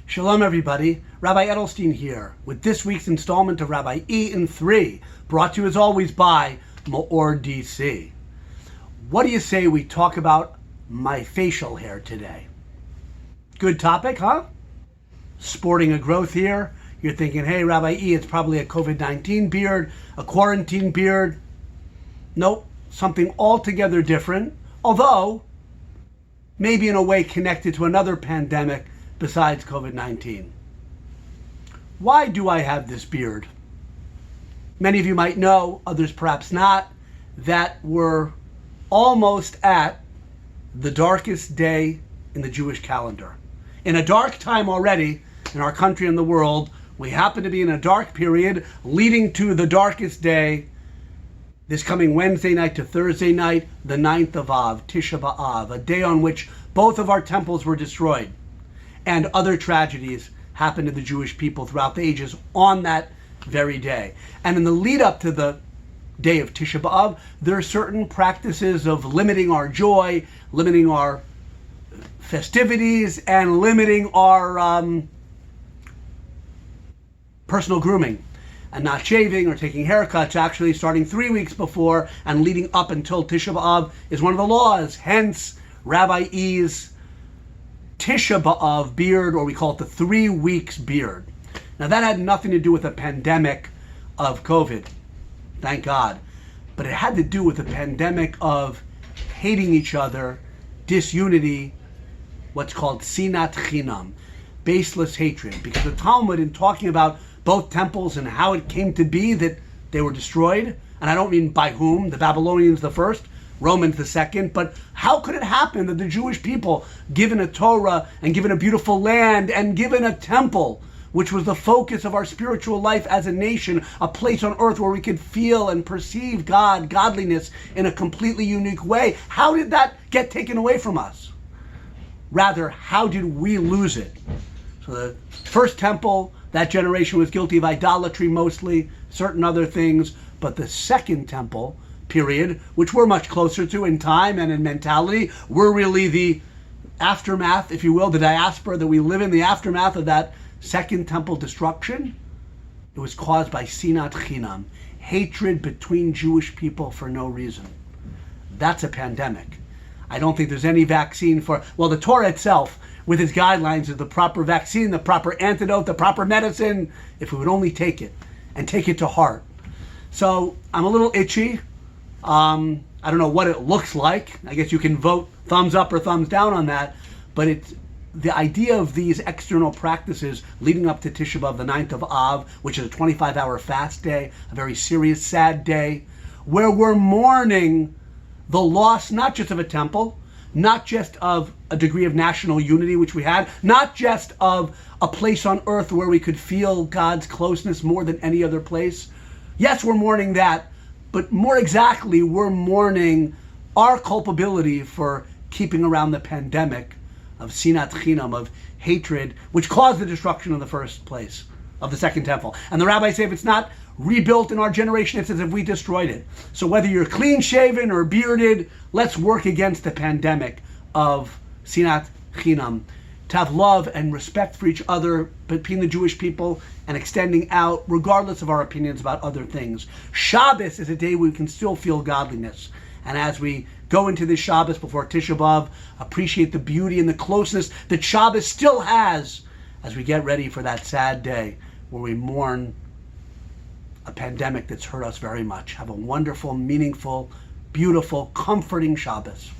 Shalom everybody, Rabbi Edelstein here with this week's installment of Rabbi E in 3, brought to you as always by MEOR DC. What do you say we talk about my facial hair today? Good topic, huh? Sporting a growth here. You're thinking, hey Rabbi E, it's probably a COVID-19 beard, a quarantine beard. Nope, something altogether different, although maybe in a way connected to another pandemic besides COVID-19. Why do I have this beard? Many of you might know, others perhaps not, that we're almost at the darkest day in the Jewish calendar. In a dark time already in our country and the world, we happen to be in a dark period leading to the darkest day this coming Wednesday night to Thursday night, the 9th of Av, Tisha B'Av, a day on which both of our temples were destroyed. And other tragedies happened to the Jewish people throughout the ages on that very day. And in the lead up to the day of Tisha B'Av, there are certain practices of limiting our joy, limiting our festivities, and limiting our personal grooming. And not shaving or taking haircuts, actually starting 3 weeks before and leading up until Tisha B'Av is one of the laws. Hence, Rabbi E's Tisha B'Av beard, or we call it the 3 weeks beard. Now that had nothing to do with a pandemic of COVID, thank God. But it had to do with a pandemic of hating each other, disunity, what's called sinat chinam, baseless hatred. Because the Talmud, in talking about both temples and how it came to be that they were destroyed, and I don't mean by whom, the Babylonians the first, Romans the second, but how could it happen that the Jewish people, given a Torah and given a beautiful land and given a temple, which was the focus of our spiritual life as a nation, a place on earth where we could feel and perceive God, godliness in a completely unique way, how did that get taken away from us? Rather, how did we lose it? So the first temple, that generation was guilty of idolatry mostly, certain other things, but the second temple, period, which we're much closer to in time and in mentality. We're really the aftermath, if you will, the diaspora that we live in, the aftermath of that second temple destruction. It was caused by sinat chinam, hatred between Jewish people for no reason. That's a pandemic. I don't think there's any vaccine for, well, the Torah itself, with its guidelines, is the proper vaccine, the proper antidote, the proper medicine, if we would only take it and take it to heart. So I'm a little itchy. I don't know what it looks like. I guess you can vote thumbs up or thumbs down on that. But it's the idea of these external practices leading up to Tisha B'Av, the 9th of Av, which is a 25-hour fast day, a very serious, sad day, where we're mourning the loss not just of a temple, not just of a degree of national unity, which we had, not just of a place on earth where we could feel God's closeness more than any other place. Yes, we're mourning that, but more exactly, we're mourning our culpability for keeping around the pandemic of sinat chinam, of hatred, which caused the destruction in the first place of the second temple. And the rabbis say if it's not rebuilt in our generation, it's as if we destroyed it. So whether you're clean-shaven or bearded, let's work against the pandemic of sinat chinam, to have love and respect for each other between the Jewish people and extending out regardless of our opinions about other things. Shabbos is a day we can still feel godliness. And as we go into this Shabbos before Tisha B'Av, appreciate the beauty and the closeness that Shabbos still has as we get ready for that sad day where we mourn a pandemic that's hurt us very much. Have a wonderful, meaningful, beautiful, comforting Shabbos.